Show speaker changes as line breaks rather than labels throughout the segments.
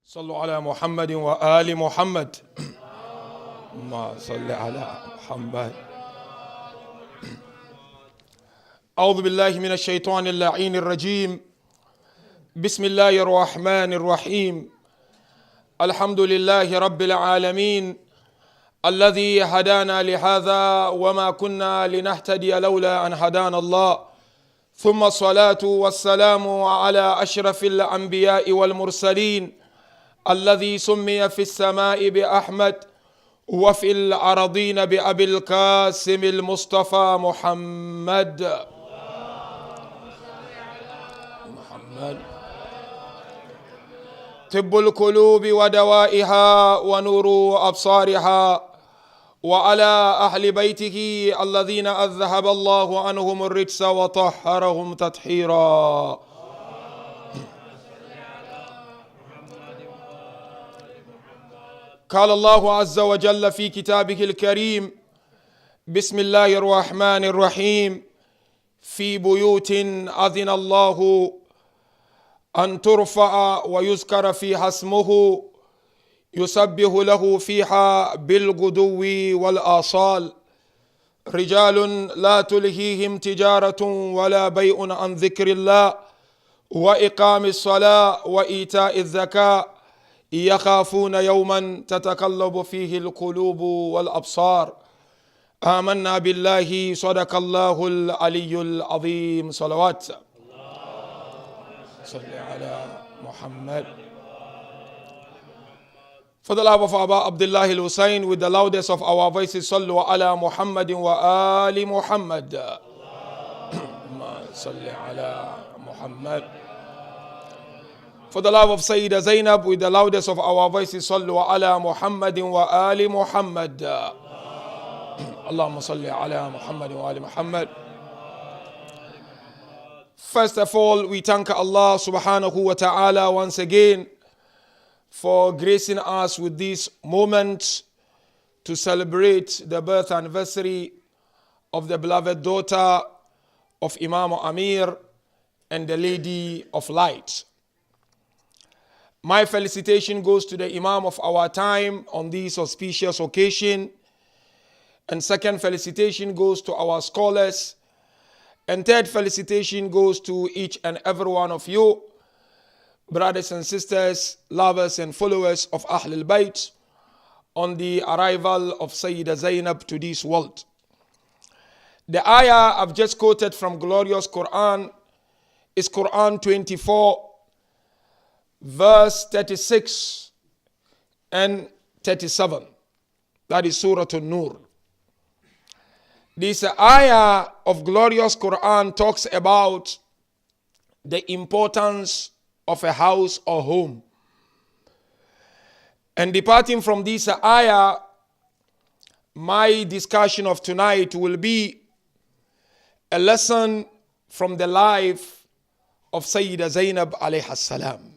صلوا على محمد وآل محمد. ما صل على محمد. أعوذ بالله من الشيطان اللعين الرجيم. بسم الله الرحمن الرحيم. الحمد لله رب العالمين الذي هدانا لهذا وما كنا لنهتدي لولا أن هدانا الله، ثم الصلاة والسلام على أشرف الأنبياء والمرسلين الذي سمي في السماء بأحمد وفي الأرضين بأبي القاسم المصطفى محمد. طب القلوب ودوائها ونور أبصارها، وعلى أهل بيته الذين أذهب الله عنهم الرجس وطهرهم تطهيرا. قال الله عز وجل في كتابه الكريم: بسم الله الرحمن الرحيم: في بيوت أذن الله أن ترفع ويذكر فيها اسمه يسبح له فيها بالغدو والآصال رجال لا تلهيهم تجارة ولا بيع عن ذكر الله وإقام الصلاة وإيتاء الزكاة يخافون يوما تتقلب فيه القلوب والأبصار. آمنا بالله صدق الله العلي العظيم. صلوات. صل على محمد. For the love of Abba Abdullah al-Hussein, with the loudest of our voices, Sallu ala Muhammadin wa ali Muhammad. Salli ala Muhammad. For the love of Sayyidah Zainab, with the loudest of our voices, Sallu ala Muhammadin wa ali Muhammad. Allahumma salli ala Muhammadin wa ali Muhammad. First of all, we thank Allah subhanahu wa ta'ala once again for gracing us with this moment to celebrate the birth anniversary of the beloved daughter of Imam Amir and the Lady of Light. My felicitation goes to the Imam of our time on this auspicious occasion, and second felicitation goes to our scholars, and third felicitation goes to each and every one of you, brothers and sisters, lovers and followers of Ahlul Bayt, on the arrival of Sayyidah Zainab to this world. The ayah I've just quoted from glorious Quran is Quran 24, verse 36 and 37. That is Surah An-Nur. This ayah of glorious Quran talks about the importance of a house or home. And departing from this ayah, my discussion of tonight will be a lesson from the life of Sayyidah Zainab alayha salam.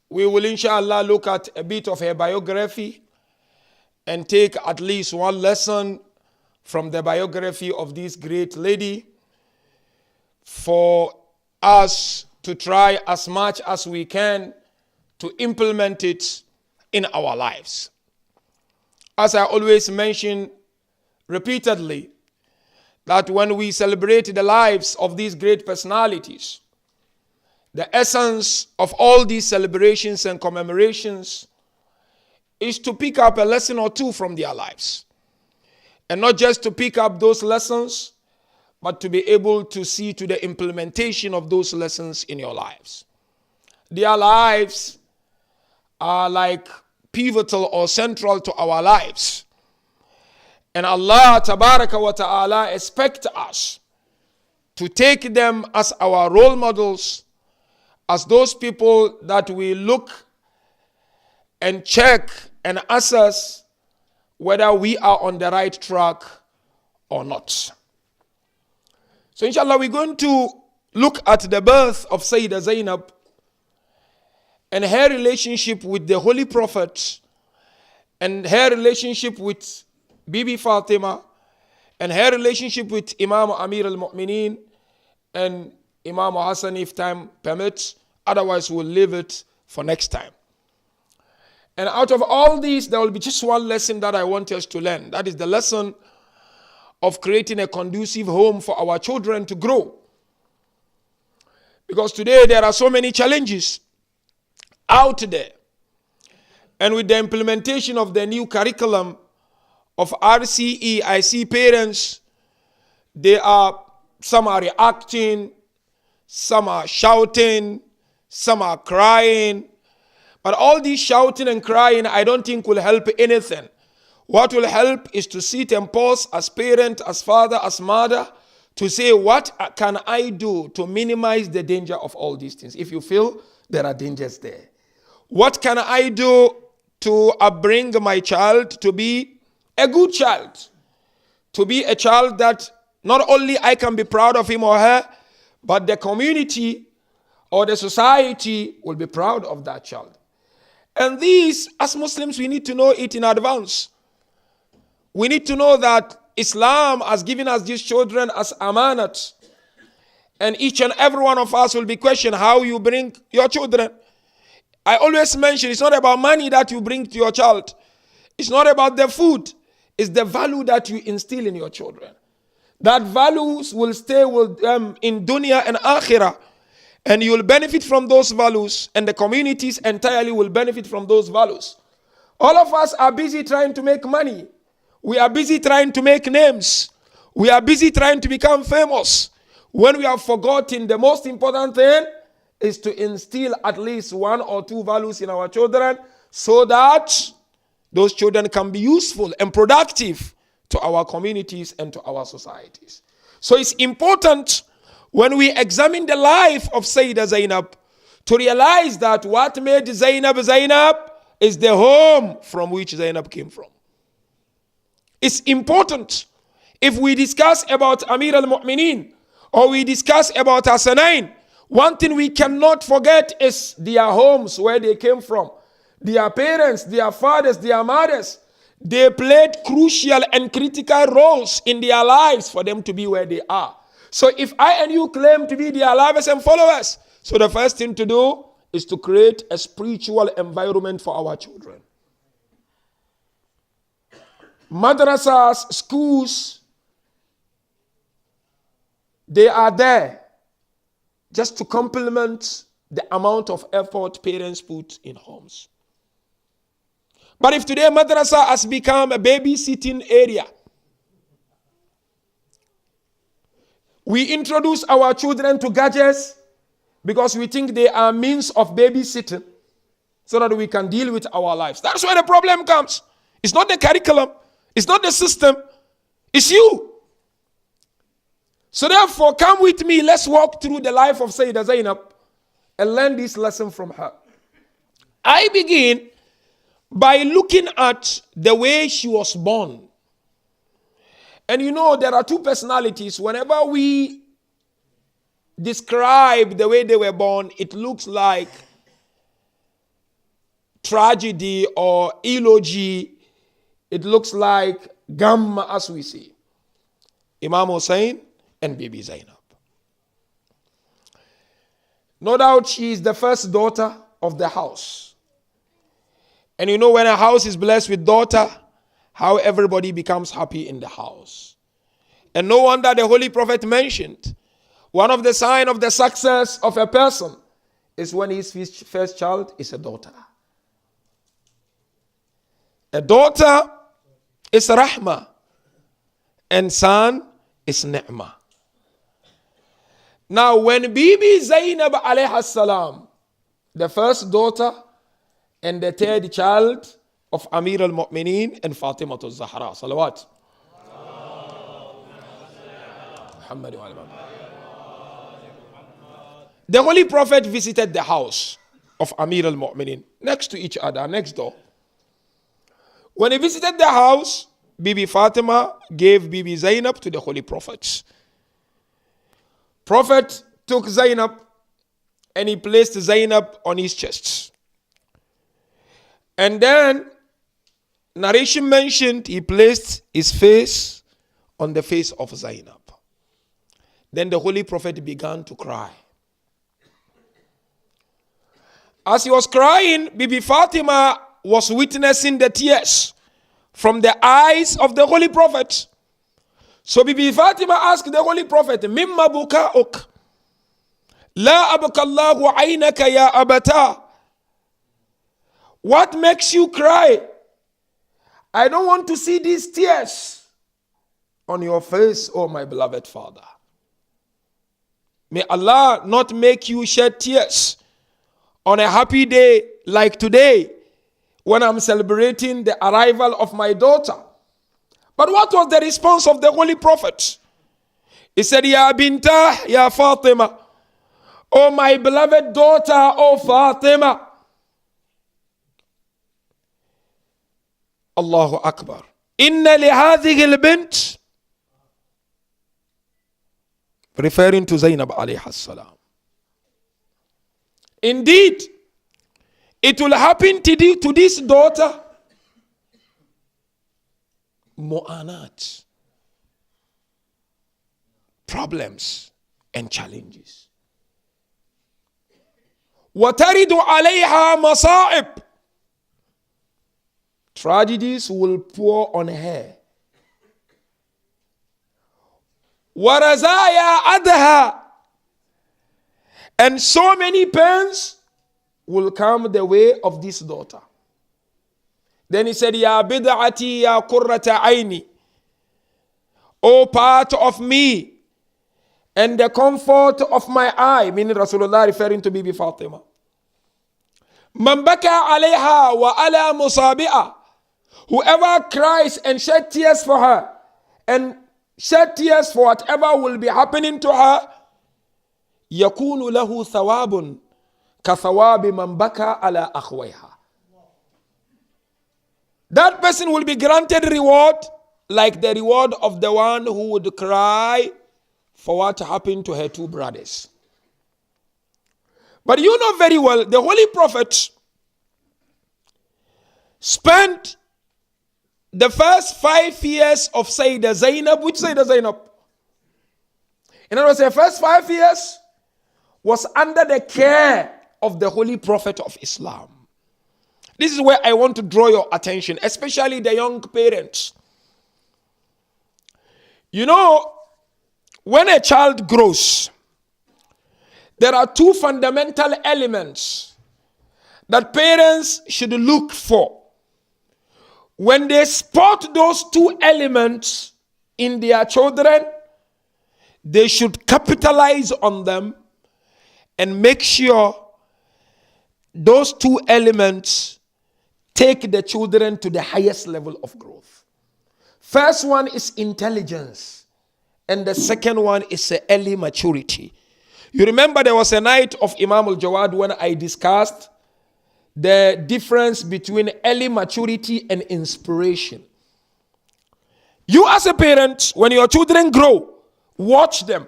We will inshallah look at a bit of her biography and take at least one lesson from the biography of this great lady for us to try as much as we can to implement it in our lives. As I always mention repeatedly, that when we celebrate the lives of these great personalities, the essence of all these celebrations and commemorations is to pick up a lesson or two from their lives. And not just to pick up those lessons, but to be able to see to the implementation of those lessons in your lives. Their lives are like pivotal or central to our lives. And Allah Tabaraka wa Ta'ala expects us to take them as our role models, as those people that we look and check and assess whether we are on the right track or not. So inshallah, we're going to look at the birth of Sayyidah Zainab and her relationship with the Holy Prophet and her relationship with Bibi Fatima and her relationship with Imam Amir al-Mu'mineen and Imam Hassan if time permits. Otherwise, we'll leave it for next time. And out of all these, there will be just one lesson that I want us to learn. That is the lesson of creating a conducive home for our children to grow. Because today there are so many challenges out there. And with the implementation of the new curriculum of RCE, I see parents, some are reacting, some are shouting, some are crying. But all this shouting and crying, I don't think will help anything. What will help is to sit and pause as parent, as father, as mother, to say, what can I do to minimize the danger of all these things? If you feel there are dangers there. What can I do to bring my child to be a good child? To be a child that not only I can be proud of him or her, but the community or the society will be proud of that child. And these, as Muslims, we need to know it in advance. We need to know that Islam has given us these children as amanat. And each and every one of us will be questioned how you bring your children. I always mention it's not about money that you bring to your child. It's not about the food. It's the value that you instill in your children. That values will stay with them in dunya and akhirah. And you will benefit from those values. And the communities entirely will benefit from those values. All of us are busy trying to make money. We are busy trying to make names. We are busy trying to become famous. When we have forgotten the most important thing is to instill at least one or two values in our children so that those children can be useful and productive to our communities and to our societies. So it's important when we examine the life of Sayyidah Zainab to realize that what made Zainab Zainab is the home from which Zainab came from. It's important. If we discuss about Amir al-Mu'mineen or we discuss about Hasanain, one thing we cannot forget is their homes, where they came from. Their parents, their fathers, their mothers, they played crucial and critical roles in their lives for them to be where they are. So if I and you claim to be their lovers and followers, so the first thing to do is to create a spiritual environment for our children. Madrasas, schools, they are there just to complement the amount of effort parents put in homes. But if today madrasa has become a babysitting area, we introduce our children to gadgets because we think they are means of babysitting so that we can deal with our lives. That's where the problem comes. It's not the curriculum. It's not the system. It's you. So therefore, come with me. Let's walk through the life of Sayyidah Zainab and learn this lesson from her. I begin by looking at the way she was born. And you know, there are two personalities. Whenever we describe the way they were born, it looks like tragedy or eulogy. It looks like Gamma, as we see. Imam Hussein and Bibi Zainab. No doubt she is the first daughter of the house. And you know, when a house is blessed with daughter, how everybody becomes happy in the house. And no wonder the Holy Prophet mentioned one of the signs of the success of a person is when his first child is a daughter. A daughter is rahmah and son is ni'mah. Now when Bibi Zainab alayha salam, the first daughter and the third child of Amir al-Mu'mineen and Fatima al-Zahra, salawat. The Holy Prophet visited the house of Amir al-Mu'mineen, next to each other, next door. When he visited the house, Bibi Fatima gave Bibi Zainab to the Holy Prophet. Prophet took Zainab and he placed Zainab on his chest. And then, narration mentioned, he placed his face on the face of Zainab. Then the Holy Prophet began to cry. As he was crying, Bibi Fatima was witnessing the tears from the eyes of the Holy Prophet. So Bibi Fatima asked the Holy Prophet, Mimma buka'uk? La abkallahu aynaka ya abata. What makes you cry? I don't want to see these tears on your face, oh my beloved father. May Allah not make you shed tears on a happy day like today when I'm celebrating the arrival of my daughter. But what was the response of the Holy Prophet? He said, Ya binta, ya Fatima. Oh my beloved daughter, oh Fatima. Allahu Akbar. Inna li hadhihi al-bint, referring to Zainab alayha salam. Indeed, it will happen to this daughter mu'anat, problems and challenges. وَتَرِدُ عَلَيْهَا مَصَائِبْ, tragedies will pour on her. وَرَزَايَا أَدْهَا, and so many pains will come the way of this daughter. Then he said, Ya bid'ati ya qurrata aini, O part of me and the comfort of my eye, meaning Rasulullah referring to Bibi Fatima. Man baka alayha wa ala musabi'a, whoever cries and shed tears for her and shed tears for whatever will be happening to her, yakunu lahu thawabun ka thawabi man baka ala akhwayha. That person will be granted reward like the reward of the one who would cry for what happened to her two brothers. But you know very well, the Holy Prophet spent the first 5 years of Sayyidah Zainab. Which Sayyidah Zainab? In other words, the first 5 years was under the care of the Holy Prophet of Islam. This is where I want to draw your attention, especially the young parents. You know, when a child grows, there are two fundamental elements that parents should look for. When they spot those two elements in their children, they should capitalize on them and make sure those two elements take the children to the highest level of growth. First one is intelligence, and the second one is early maturity. You remember there was a night of Imam al-Jawad when I discussed the difference between early maturity and inspiration. You as a parent, when your children grow, watch them.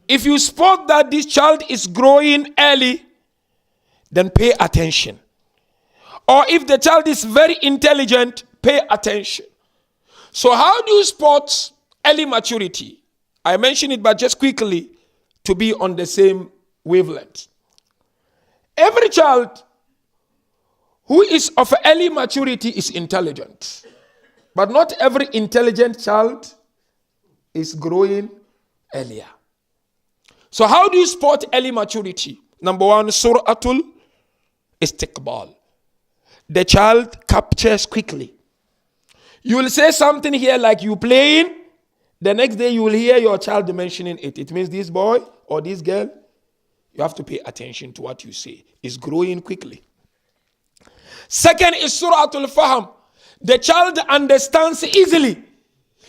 If you spot that this child is growing early, then pay attention. Or if the child is very intelligent, pay attention. So how do you spot early maturity? I mentioned it, but just quickly to be on the same wavelength. Every child who is of early maturity is intelligent. But not every intelligent child is growing earlier. So how do you spot early maturity? Number one, suratul istiqbal. The child captures quickly. You will say something here like you playing. The next day you will hear your child mentioning it. It means this boy or this girl, you have to pay attention to what you say. It's growing quickly. Second is suratul faham. The child understands easily.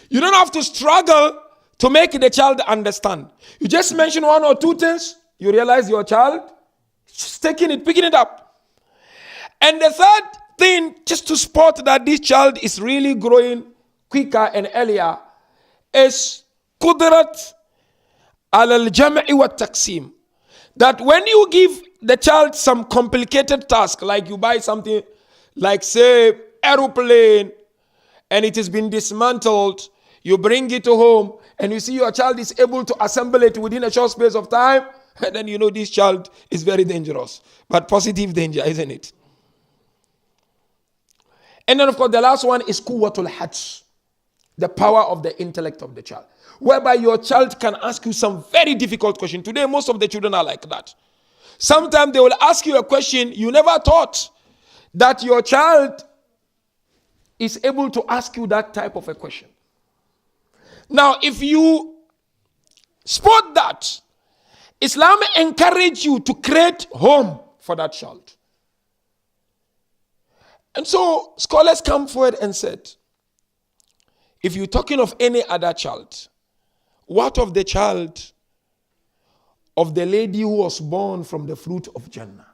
You don't have to struggle to make the child understand. You just mention one or two things, you realize your child is taking it, picking it up. And the third thing, just to spot that this child is really growing quicker and earlier, is qudrat al-jam'i wa taqsim. That when you give the child some complicated task, like you buy something like say aeroplane and it has been dismantled, you bring it to home and you see your child is able to assemble it within a short space of time, And then you know this child is very dangerous. But positive danger, isn't it? And then of course the last one is quwwatul hajj. The power of the intellect of the child. Whereby your child can ask you some very difficult question. Today most of the children are like that. Sometimes they will ask you a question you never thought that your child is able to ask you that type of a question. Now, if you spot that, Islam encourages you to create home for that child. And so scholars come forward and said, if you're talking of any other child, what of the child of the lady who was born from the fruit of Jannah?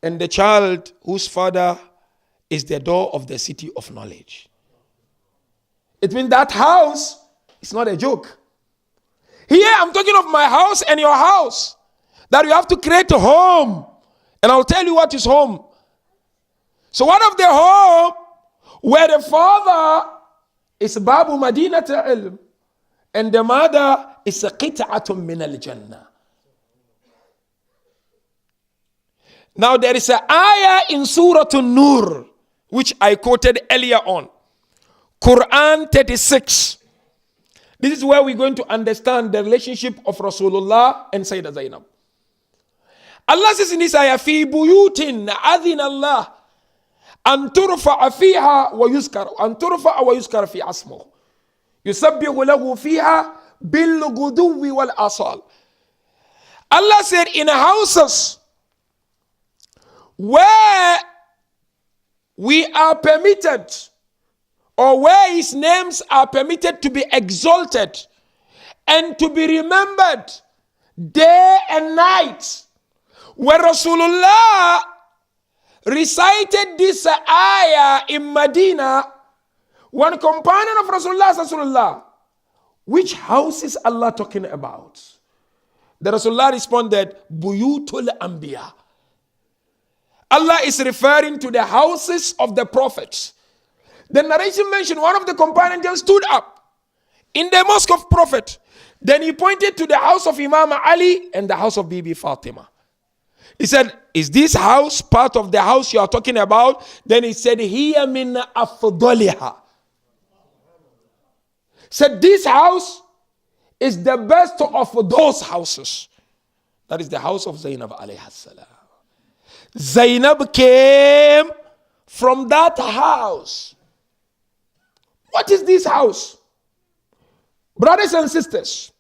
And the child whose father is the door of the city of knowledge. It means that house is not a joke. Here I'm talking of my house and your house. That you have to create a home. And I'll tell you what is home. So one of the home where the father is Babu Madinat al-Ilm and the mother is a qit'atun min al-Jannah. Now there is an ayah in Surah An-Nur which I quoted earlier on. Quran 36. This is where we're going to understand the relationship of Rasulullah and Sayyidah Zainab. Allah says in this ayah, في بيوت أذن الله أن ترفع فيها ويذكر أن ترفع ويذكر في اسمه يسبح له فيها بالغدو والآصال. Allah said in houses where we are permitted or where his names are permitted to be exalted and to be remembered day and night. When Rasulullah recited this ayah in Medina, one companion of Rasulullah said, Rasulullah, which house is Allah talking about? The Rasulullah responded, Buyutul Anbiya. Allah is referring to the houses of the prophets. The narration mentioned one of the companions just stood up in the mosque of Prophet. Then he pointed to the house of Imam Ali and the house of Bibi Fatima. He said, is this house part of the house you are talking about? Then he said, Hiya min afdaliha. Said this house is the best of those houses. That is the house of Zainab alayha salam. Zainab came from that house. What is this house? Brothers and sisters,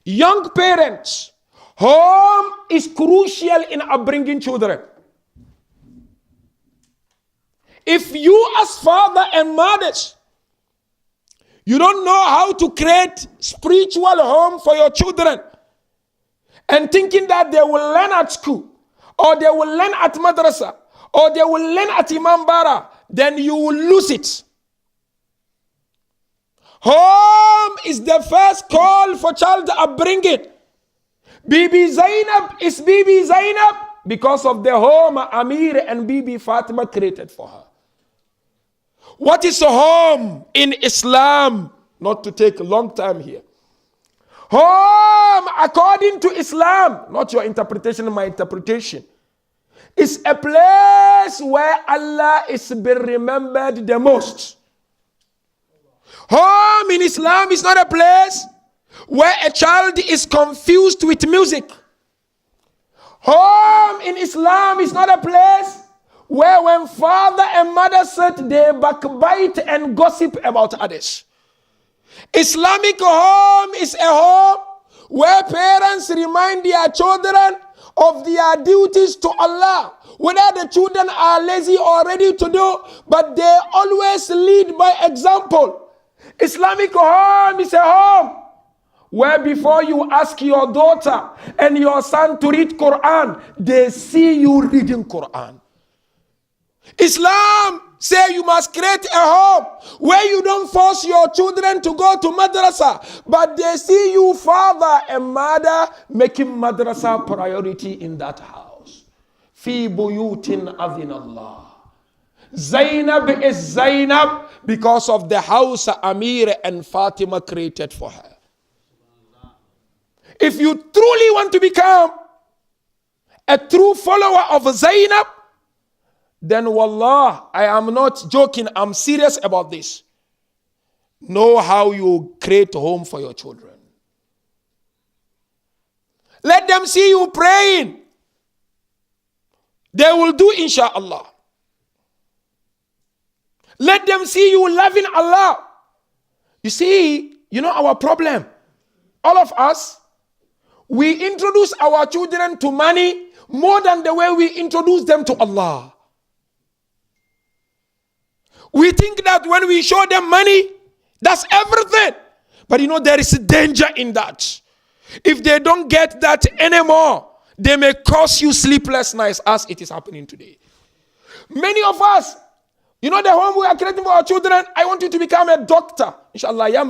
young parents, home is crucial in upbringing children. If you as father and mothers, you don't know how to create spiritual home for your children and thinking that they will learn at school or they will learn at madrasa or they will learn at Imam Bara, then you will lose it. Home is the first call for child upbringing. Bibi Zainab is Bibi Zainab because of the home Amir and Bibi Fatima created for her. What is a home in Islam? Not to take a long time here. Home, according to Islam, not your interpretation, my interpretation, is a place where Allah is being remembered the most. Home in Islam is not a place where a child is confused with music. Home in Islam is not a place where when father and mother sit, they backbite and gossip about others. Islamic home is a home where parents remind their children of their duties to Allah. Whether the children are lazy or ready to do, but they always lead by example. Islamic home is a home where before you ask your daughter and your son to read Quran, they see you reading Quran. Islam say you must create a home where you don't force your children to go to madrasa, but they see you father and mother making madrasa priority in that house. Fi buyutin adhinallah. Zainab is Zainab because of the house Amir and Fatima created for her. If you truly want to become a true follower of Zainab, then wallah, I am not joking, I'm serious about this. Know how you create a home for your children. Let them see you praying. They will do insha'Allah. Let them see you loving Allah. You see, our problem. All of us, we introduce our children to money more than the way we introduce them to Allah. We think that when we show them money, that's everything. But there is a danger in that. If they don't get that anymore, they may cause you sleepless nights, as it is happening today. Many of us, the home we are creating for our children, I want you to become a doctor. Inshallah, I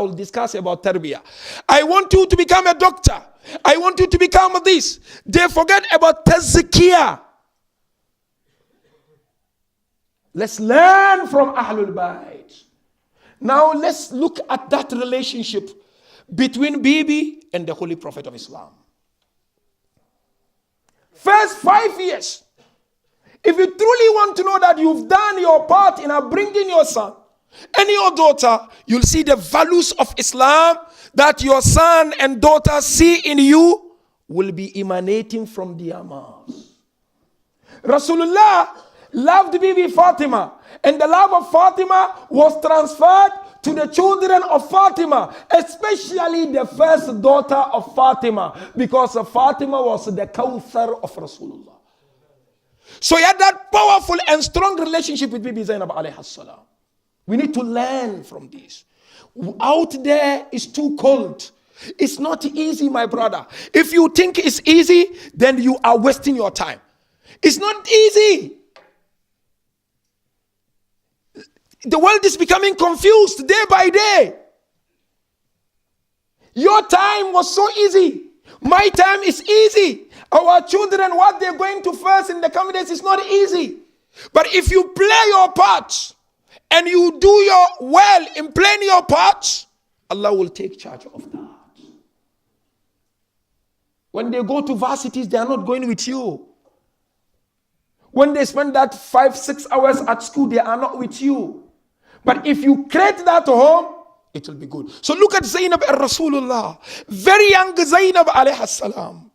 will discuss about tarbiyah. I want you to become a doctor. I want you to become this. They forget about tazkiyah. Let's learn from Ahlul Bayt. Now let's look at that relationship between Bibi and the Holy Prophet of Islam. First 5 years. If you truly want to know that you've done your part in bringing your son and your daughter, you'll see the values of Islam that your son and daughter see in you will be emanating from their mouths. Rasulullah loved Bibi Fatima, and the love of Fatima was transferred to the children of Fatima, especially the first daughter of Fatima, because Fatima was the Kawthar of Rasulullah. So he had that powerful and strong relationship with Bibi Zainab alayhi salam. We need to learn from this. Out there is too cold. It's not easy, my brother. If you think it's easy, then you are wasting your time. It's not easy. The world is becoming confused day by day. Your time was so easy. My time is easy. Our children, what they're going to face in the coming days is not easy. But if you play your part and you do your well in playing your part, Allah will take charge of that. When they go to varsities, they are not going with you. When they spend that 5-6 hours at school, they are not with you. But if you create that home, it will be good. So look at Zainab and Rasulullah. Very young Zainab alayhi salam.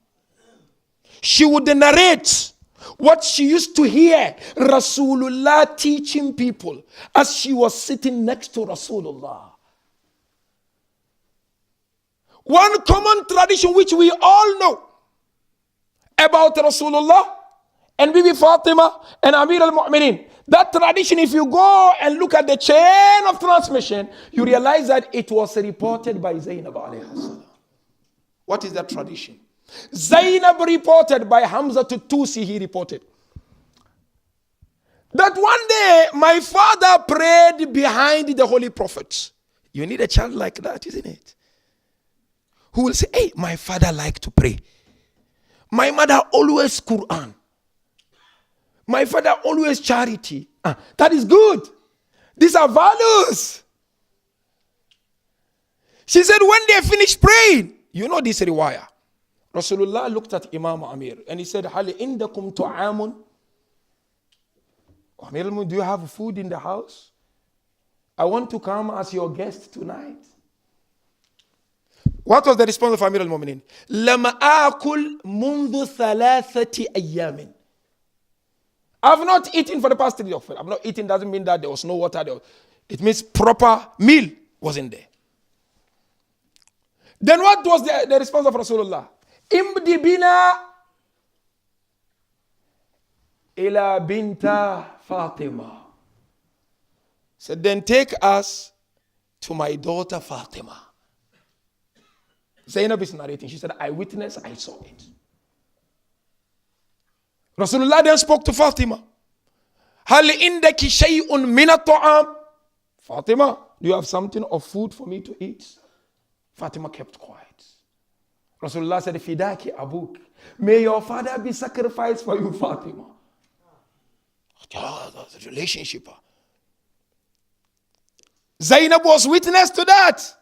She would narrate what she used to hear Rasulullah teaching people as she was sitting next to Rasulullah. One common tradition which we all know about Rasulullah and Bibi Fatima and Amir al-Mu'minin. That tradition, if you go and look at the chain of transmission, you realize that it was reported by Zainab alayhi salam. What is that tradition? Zainab reported by Hamza to Tusi, he reported that one day my father prayed behind the Holy Prophet. You need a child like that, isn't it? Who will say, hey, my father liked to pray. My mother always Quran. My father always charity. That is good. These are values. She said when they finished praying, you know this riwayah. Rasulullah looked at Imam Amir and he said, Hal indakum tu'amun? Amir, do you have food in the house? I want to come as your guest tonight. What was the response of Amir al-Mu'minin? Lama akul mundu thalathati ayyamin. I've not eaten for the past 3 days. I've not eaten doesn't mean that there was no water there. It means proper meal wasn't there. Then what was the response of Rasulullah? Imdi bina ila binta Fatima. Said, then take us to my daughter Fatima. Zainab is narrating. She said, I witnessed, I saw it. Rasulullah then spoke to Fatima. Hal indaki shay'un min at-ta'am? Fatima, do you have something of food for me to eat? Fatima kept quiet. Rasulullah said, Fidaki abuk. May your father be sacrificed for you, Fatima. That's a relationship. Zainab was witness to that.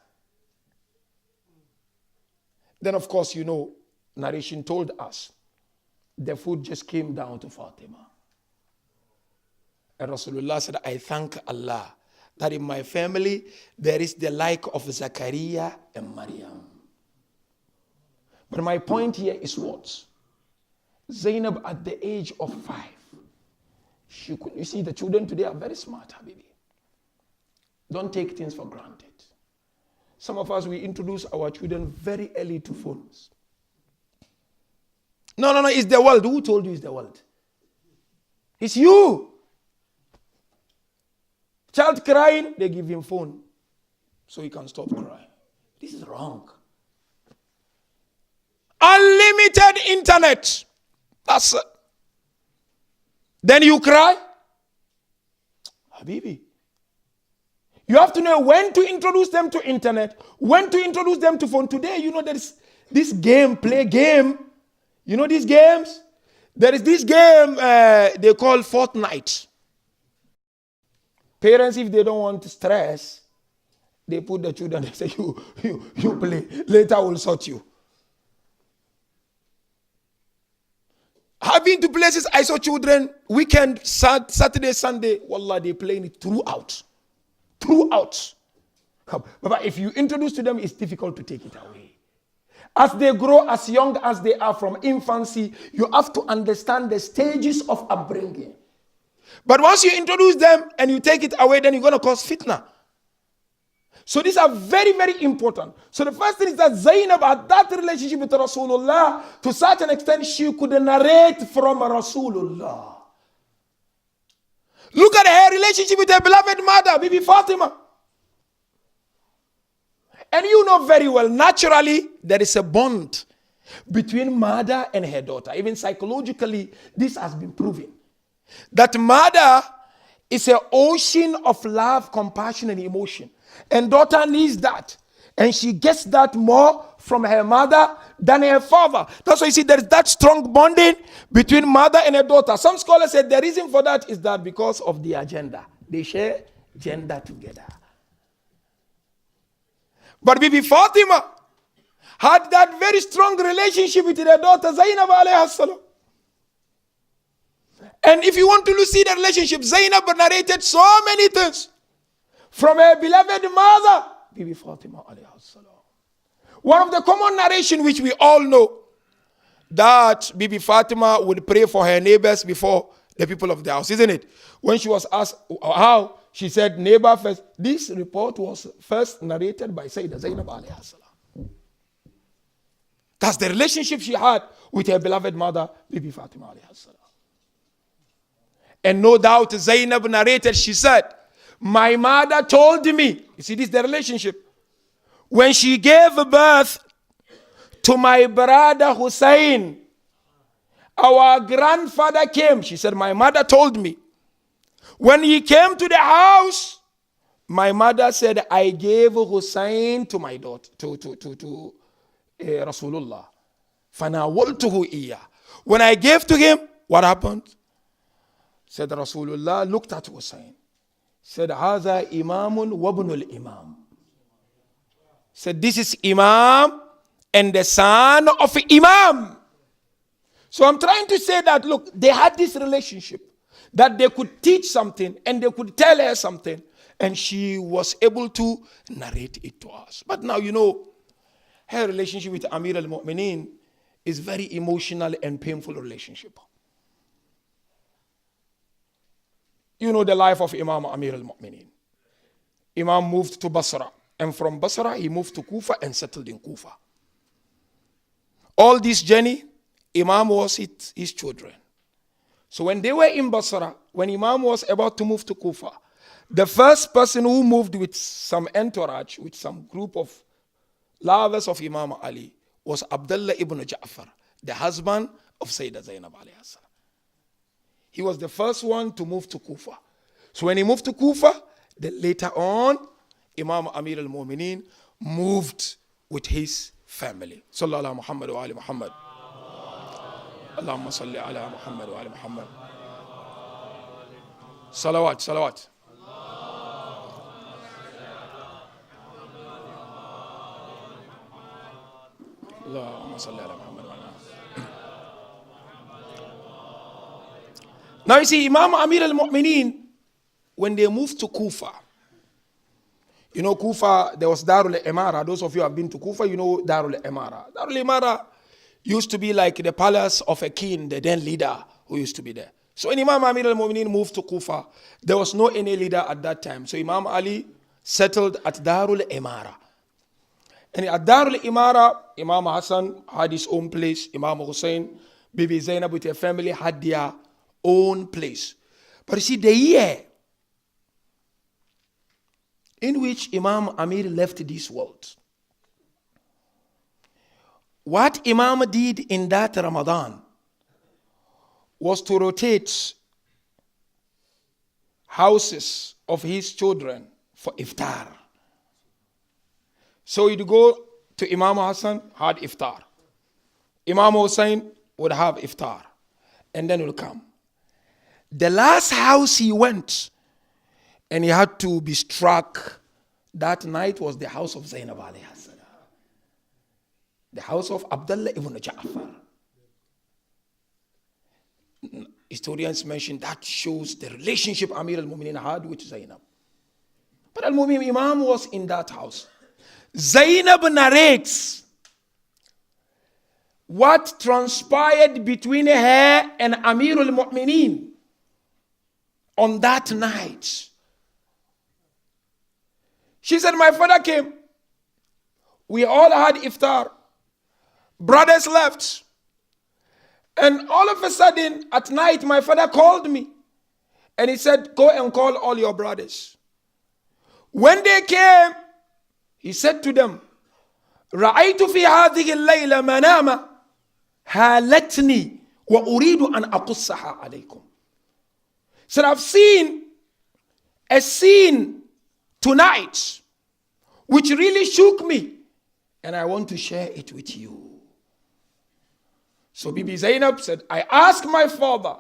Then, of course, narration told us the food just came down to Fatima. And Rasulullah said, I thank Allah that in my family there is the like of Zakaria and Maryam. But my point here is what? Zainab at the age of 5, you see, the children today are very smart, Habibi. Don't take things for granted. Some of us, we introduce our children very early to phones. No, it's the world. Who told you it's the world? It's you. Child crying, they give him phone so he can stop crying. This is wrong. Unlimited internet. That's it. Then you cry? Habibi. You have to know when to introduce them to internet, when to introduce them to phone. Today, there is this play game. You know these games? There is this game they call Fortnite. Parents, if they don't want stress, they put the children, they say, you play. Later we'll sort you. I've been to places, I saw children, weekend, Saturday, Sunday, wallah, they playing it throughout. But if you introduce to them, it's difficult to take it away. As they grow, as young as they are from infancy, you have to understand the stages of upbringing. But once you introduce them and you take it away, then you're going to cause fitna. So these are very, very important. So the first thing is that Zainab had that relationship with Rasulullah. To such an extent, she could narrate from Rasulullah. Look at her relationship with her beloved mother, Bibi Fatima. And you know very well, naturally, there is a bond between mother and her daughter. Even psychologically, this has been proven. That mother is an ocean of love, compassion, and emotion. And daughter needs that. And she gets that more from her mother than her father. That's why you see there is that strong bonding between mother and her daughter. Some scholars said the reason for that is that because of the agenda. They share gender together. But Bibi Fatima had that very strong relationship with her daughter Zainab alayhi salam. And if you want to see the relationship, Zainab narrated so many things from her beloved mother, Bibi Fatima alayhi salam. One of the common narration which we all know, that Bibi Fatima would pray for her neighbors before the people of the house, isn't it? When she was asked how, she said neighbor first. This report was first narrated by Sayyidah Zainab alayhi salam. That's the relationship she had with her beloved mother, Bibi Fatima alayhi salam. And no doubt Zainab narrated, she said, my mother told me, you see this is the relationship, when she gave birth to my brother Hussein, our grandfather came. She said, my mother told me, when he came to the house, my mother said, I gave Hussein to my daughter, to Rasulullah. فَنَاوَلْتُهُ إِيَّا. When I gave to him, what happened? Said Rasulullah looked at Hussein. Said, هَذَا إِمَامٌ وَابْنُ الْإِمَامِ. Said, this is Imam and the son of Imam. So I'm trying to say that, look, they had this relationship that they could teach something and they could tell her something and she was able to narrate it to us. But now, her relationship with Amir al-Mu'mineen is very emotional and painful relationship. You know the life of Imam Amir al-Mu'mineen. Imam moved to Basra. And from Basra, he moved to Kufa and settled in Kufa. All this journey, Imam was his children. So when they were in Basra, when Imam was about to move to Kufa, the first person who moved with some entourage, with some group of lovers of Imam Ali, was Abdullah ibn Ja'far, the husband of Sayyidah Zainab alayhi salam. He was the first one to move to Kufa. So when he moved to Kufa, then later on, Imam Amir al-Mu'mineen moved with his family. Sallallahu Muhammad wa ali Muhammad. Allahumma salli ala Muhammad wa ali Muhammad. Salawat, salawat. Allahumma salli ala Muhammad wa ala. Now you see, Imam Amir al-Mu'mineen, when they moved to Kufa, you know Kufa, there was Darul Imara. Those of you who have been to Kufa, you know Darul Imara. Darul Imara used to be like the palace of a king, the then leader who used to be there. So when Imam Amir al-Mu'mineen moved to Kufa, there was no any leader at that time. So Imam Ali settled at Darul Imara. And at Darul Imara, Imam Hassan had his own place. Imam Hussein, Bibi Zainab with her family had their own place. But you see, the year in which Imam Amir left this world, what Imam did in that Ramadan was to rotate houses of his children for iftar. So he'd go to Imam Hassan, had iftar. Imam Hussein would have iftar. And then he'll come. The last house he went and he had to be struck that night was the house of Zainab alayhi salam. The house of Abdullah ibn Ja'far. Historians mention that shows the relationship Amir al-Mu'mineen had with Zainab. But al-Mu'min Imam was in that house. Zainab narrates what transpired between her and Amir al-Mu'mineen on that night. She said, my father came. We all had iftar. Brothers left. And all of a sudden, at night, my father called me. And he said, go and call all your brothers. When they came, he said to them, رأيت في هذه الليلة منامة هالتني وأريد أن أقصها عليكم. So I've seen a scene tonight which really shook me, and I want to share it with you. So Bibi Zainab said, I asked my father,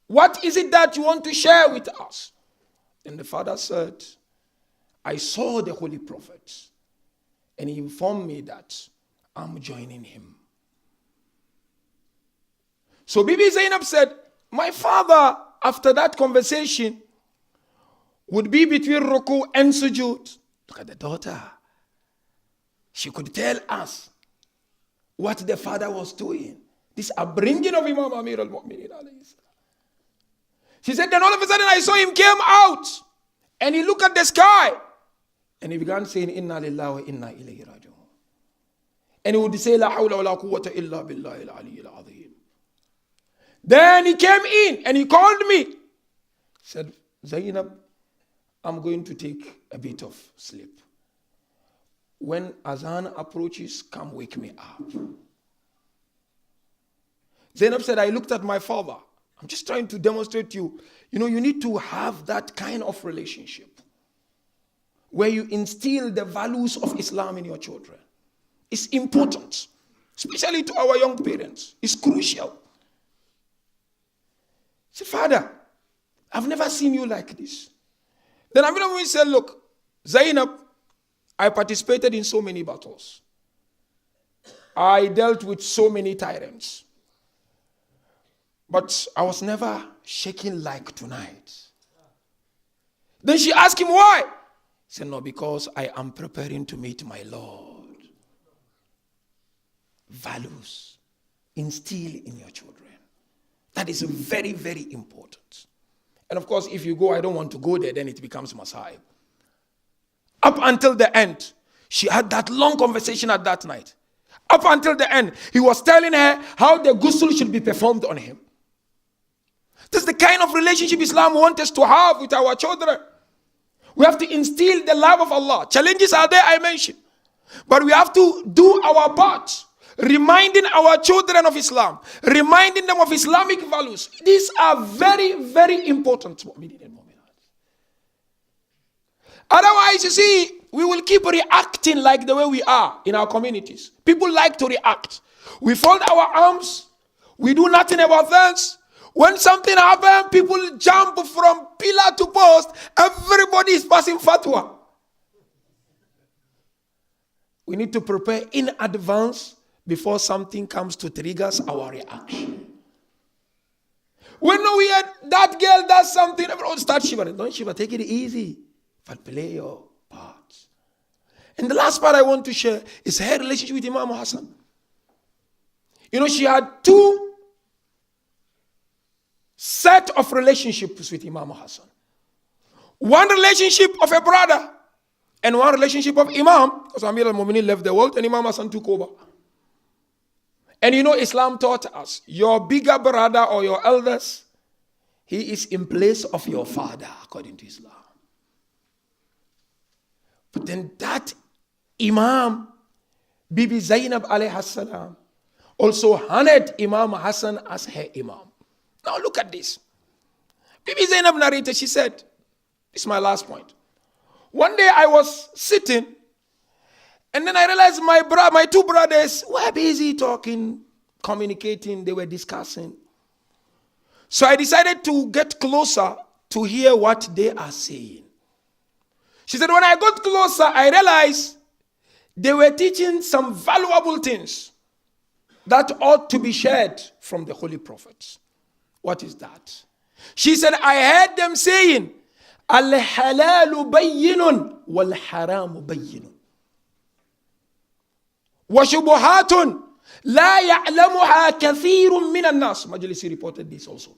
what is it that you want to share with us? And the father said, I saw the Holy Prophet, and he informed me that I'm joining him. So Bibi Zainab said, my father, after that conversation, would be between ruku and sujood. Look at the daughter. She could tell us what the father was doing. This upbringing of Imam Amir al-Mu'mineen. She said, then all of a sudden I saw him came out and he looked at the sky and he began saying, Inna lillahi wa inna ilayhi raji'un. And he would say, La hawla wa la quwwata illa billahi al-aliyyil azim. Then he came in and he called me. He said, Zainab, I'm going to take a bit of sleep. When Azan approaches, come wake me up. Zainab said, I looked at my father. I'm just trying to demonstrate to you. You know, you need to have that kind of relationship where you instill the values of Islam in your children. It's important, especially to our young parents. It's crucial. Say, Father, I've never seen you like this. Then Amir al-Mu'mineen said, look, Zainab, I participated in so many battles. I dealt with so many tyrants. But I was never shaken like tonight. Then she asked him why. He said, no, because I am preparing to meet my Lord. Values. Instill in your children. That is very, very important. And of course, if you go, I don't want to go there, then it becomes Masai. Up until the end, she had that long conversation at that night. Up until the end, he was telling her how the ghusl should be performed on him. This is the kind of relationship Islam wants us to have with our children. We have to instill the love of Allah. Challenges are there, I mentioned. But we have to do our part. Reminding our children of Islam. Reminding them of Islamic values. These are very, very important. Otherwise, you see, we will keep reacting like the way we are in our communities. People like to react. We fold our arms. We do nothing about things. When something happens, people jump from pillar to post. Everybody is passing fatwa. We need to prepare in advance before something comes to triggers our reaction. When we hear that girl does something, everyone starts shivering. Don't shiver, take it easy. But play your part. And the last part I want to share is her relationship with Imam Hassan. You know, she had two set of relationships with Imam Hassan. One relationship of a brother and one relationship of Imam, because Amir al-Mu'minin left the world and Imam Hassan took over. And you know, Islam taught us, your bigger brother or your elders, he is in place of your father, according to Islam. But then that Imam, Bibi Zainab alayhi salam, also honored Imam Hassan as her Imam. Now look at this. Bibi Zainab narrated, she said, this is my last point. One day I was sitting, and then I realized my two brothers were busy talking, communicating, they were discussing. So I decided to get closer to hear what they are saying. She said, when I got closer, I realized they were teaching some valuable things that ought to be shared from the Holy Prophets. What is that? She said, I heard them saying, Al-halalu bayyinun wal-haramu bayyinun. Wa shubuhatun la ya'lamuha kathirun min an-nas. Majlisi reported this also.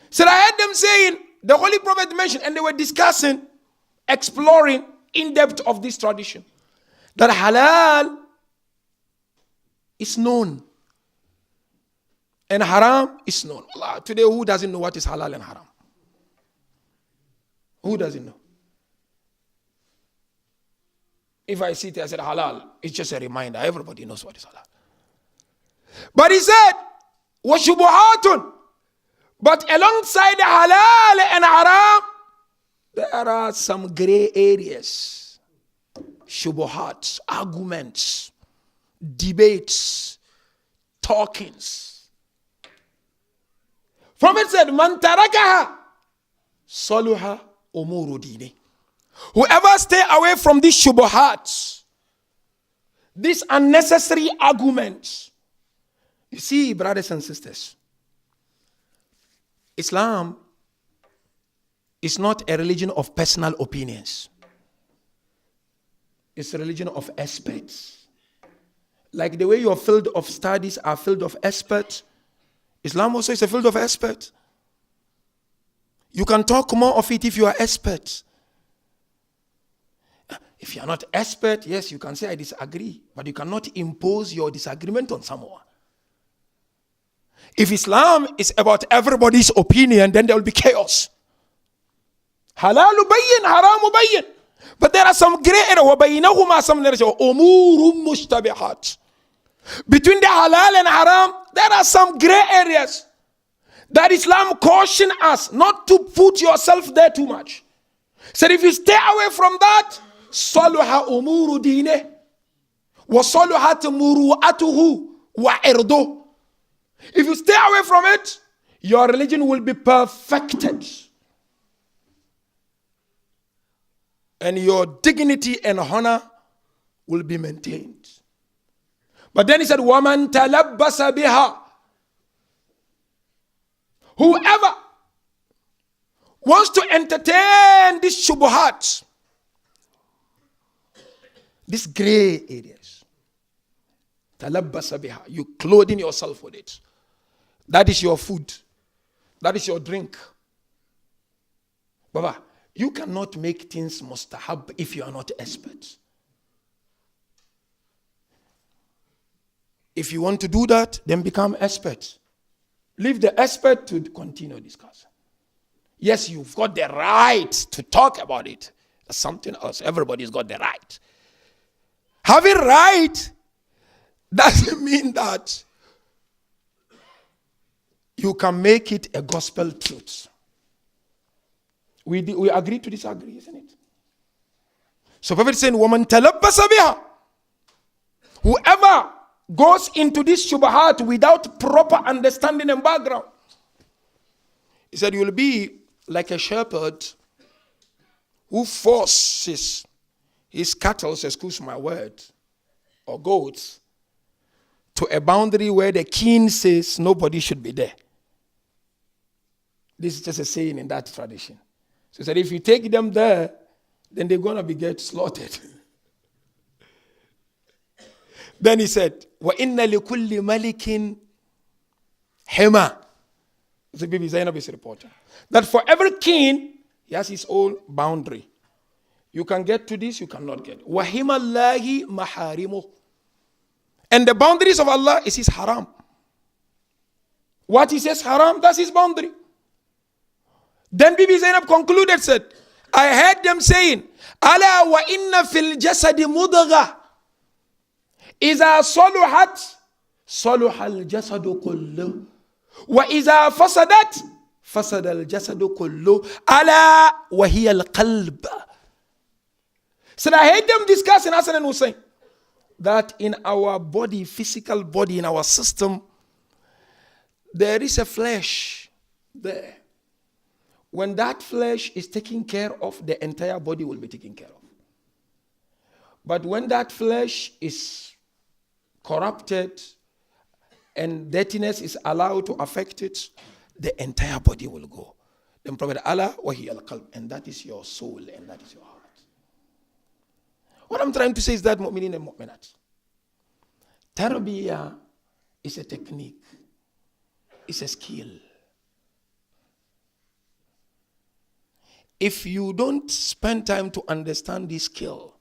So I heard them saying, the Holy Prophet mentioned, and they were discussing, exploring in depth of this tradition, that halal is known and haram is known. Allah, today, who doesn't know what is halal and haram? Who doesn't know? If I sit here and said halal, it's just a reminder. Everybody knows what is halal. But he said, وَشُبُهَاتٌ. But alongside the halal and haram, there are some gray areas. Shubuhat, arguments, debates, talkings. Prophet said, Man tarakaha saluha umuru dini. Whoever stay away from these shubuhat, these unnecessary arguments. You see, brothers and sisters, Islam is not a religion of personal opinions. It's a religion of experts. Like the way your field of studies are filled of experts, Islam also is a field of experts. You can talk more of it if you are expert. If you are not expert, yes, you can say I disagree, but you cannot impose your disagreement on someone. If Islam is about everybody's opinion, then there will be chaos. Halalu bayyin, haramu bayyin. But there are some gray area. وَبَيْنَهُمَا some أُمُورٌ مُشْتَبِهَاتٌ. Between the halal and haram, there are some gray areas that Islam caution us not to put yourself there too much. So if you stay away from that, صَلُحَ أُمُورُ دِينِهِ وَصَلُحَتْ مُرُوءَتُهُ وَعِرْضُهُ. If you stay away from it, your religion will be perfected. And your dignity and honor will be maintained. But then he said, وَمَنْ تَلَبَّسَ بِهَا. Whoever wants to entertain these shubuhat, these gray areas, تَلَبَّسَ بِهَا, you clothing yourself with it. That is your food. That is your drink. Baba, you cannot make things mustahab if you are not expert. If you want to do that, then become expert. Leave the expert to continue discussing. Yes, you've got the right to talk about it. That's something else. Everybody's got the right. Having right doesn't mean that you can make it a gospel truth. We agree to disagree, isn't it? So Prophet is saying, "Woman talabbasa biha." Whoever goes into this shubahat without proper understanding and background, he said, you will be like a shepherd who forces his cattle, excuse my word, or goats, to a boundary where the king says nobody should be there. This is just a saying in that tradition. So he said, if you take them there, then they're going to get slaughtered. Then he said, وَإِنَّ لِكُلِّ مَلِكٍ حِمَى. The Bibi Zainab is reporting that for every king, he has his own boundary. You can get to this, you cannot get. وَحِمَ اللَّهِ مَحَارِمُهُ. And the boundaries of Allah is his haram. What he says haram, that's his boundary. Then Bibi Zainab concluded, said, I heard them saying, أَلَا وَإِنَّ فِي الْجَسَدِ مُضْغَةً إِذَا صَلُحَتْ صَلُحَ الْجَسَدُ كُلُّهُ وَإِذَا فَسَدَتْ فَسَدَ الْجَسَدُ كُلُّهُ أَلَا وَهِيَ الْقَلْبُ. So I heard them discussing, Hassan and Hussein, that in our body, physical body, in our system, there is a flesh there. When that flesh is taken care of, the entire body will be taken care of. But when that flesh is corrupted and dirtiness is allowed to affect it, the entire body will go. Then Prophet Allah, wahi al-qalb, and that is your soul and that is your heart. What I'm trying to say is that mu'minin and mu'minat, tarbiyah is a technique, it's a skill. If you don't spend time to understand this skill,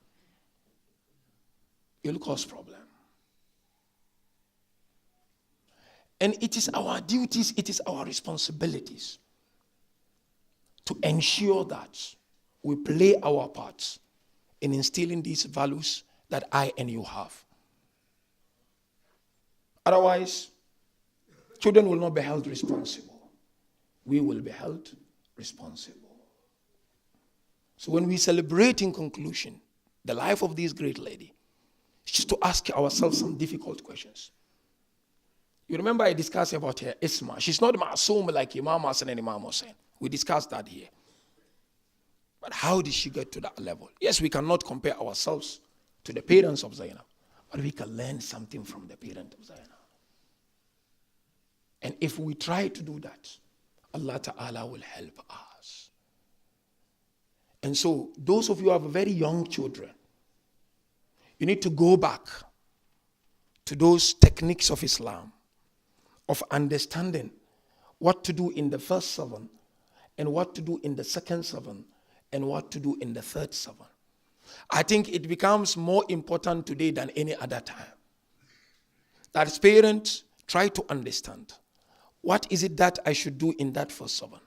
you'll cause problem. And it is our duties, it is our responsibilities to ensure that we play our parts in instilling these values that I and you have. Otherwise, children will not be held responsible. We will be held responsible. So when we celebrate in conclusion the life of this great lady, it's just to ask ourselves some difficult questions. You remember I discussed about her Isma. She's not ma'asum like Imam Hassan and Imam Hussein. We discussed that here. But how did she get to that level? Yes, we cannot compare ourselves to the parents of Zainab, but we can learn something from the parent of Zainab. And if we try to do that, Allah Ta'ala will help us. And so, those of you who have very young children, you need to go back to those techniques of Islam, of understanding what to do in the first 7, and what to do in the second 7, and what to do in the third 7. I think it becomes more important today than any other time. That as parents, try to understand, what is it that I should do in that first 7?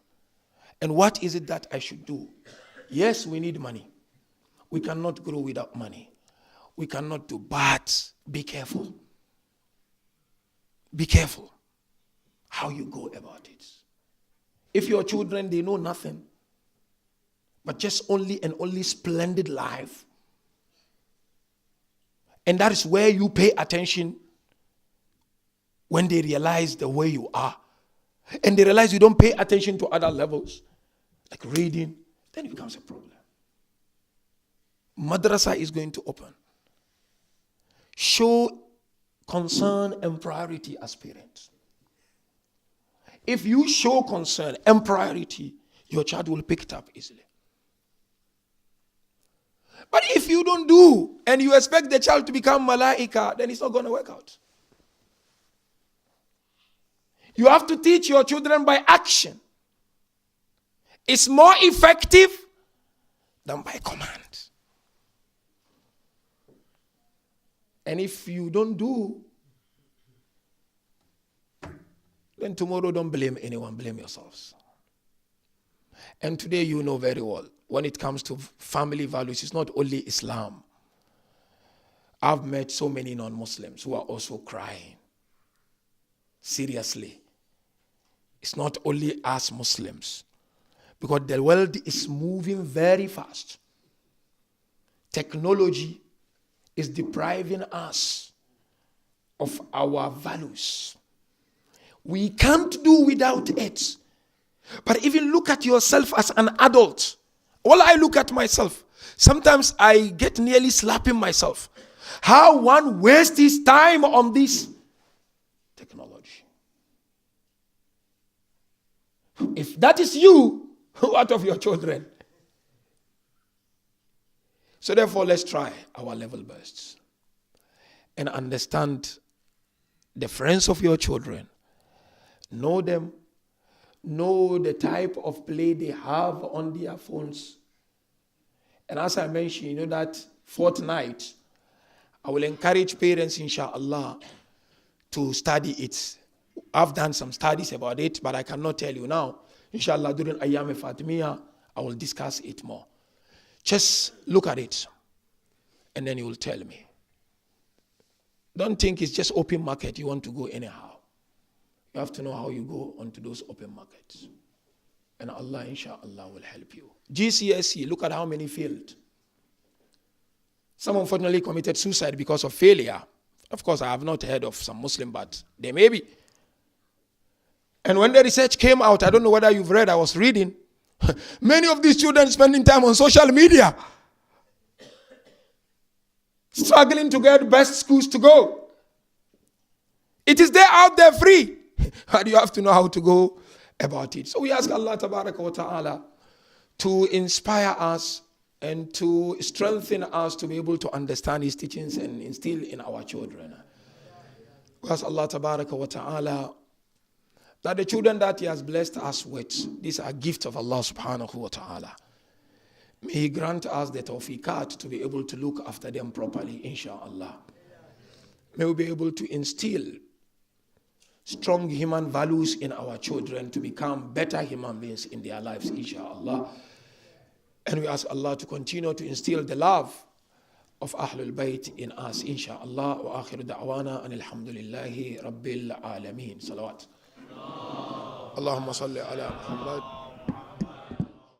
And what is it that I should do? Yes, we need money. We cannot grow without money. We cannot do, but be careful. Be careful how you go about it. If your children, they know nothing, but just only and only splendid life, and that is where you pay attention when they realize the way you are, and they realize you don't pay attention to other levels, like reading, then it becomes a problem. Madrasa is going to open. Show concern and priority as parents. If you show concern and priority, your child will pick it up easily. But if you don't do, and you expect the child to become malaika, then it's not going to work out. You have to teach your children by action. It's more effective than by command. And if you don't do, then tomorrow don't blame anyone, blame yourselves. And today you know very well, when it comes to family values, it's not only Islam. I've met so many non-Muslims who are also crying. Seriously. It's not only us Muslims. Because the world is moving very fast. Technology is depriving us of our values. We can't do without it. But even look at yourself as an adult. While I look at myself, sometimes I get nearly slapping myself. How one wastes his time on this If that is you, what of your children? So therefore, let's try our level best and understand the friends of your children. Know them. Know the type of play they have on their phones. And as I mentioned, you know that fortnight, I will encourage parents, inshallah, to study it. I've done some studies about it, but I cannot tell you now. Inshallah, during Ayyam Fatimiyah, I will discuss it more. Just look at it, and then you will tell me. Don't think it's just open market. You want to go anyhow. You have to know how you go onto those open markets. And Allah, inshallah, will help you. GCSE, look at how many failed. Some unfortunately committed suicide because of failure. Of course, I have not heard of some Muslim, but they may be. And when the research came out, I don't know whether you've read, I was reading, many of these children spending time on social media, struggling to get best schools to go. It is there out there free. But you have to know how to go about it. So we ask Allah Tabaraka wa Ta'ala to inspire us and to strengthen us to be able to understand His teachings and instill in our children. We ask Allah Tabaraka wa Ta'ala that the children that He has blessed us with, these are gifts of Allah Subhanahu wa Ta'ala. May He grant us the tawfiqat to be able to look after them properly, inshaAllah. May we be able to instill strong human values in our children to become better human beings in their lives, inshaAllah. And we ask Allah to continue to instill the love of Ahlul Bayt in us, inshaAllah. Wa akhiru da'wana and alhamdulillahi rabbil alameen. Salawat. Allahumma salli ala Muhammad.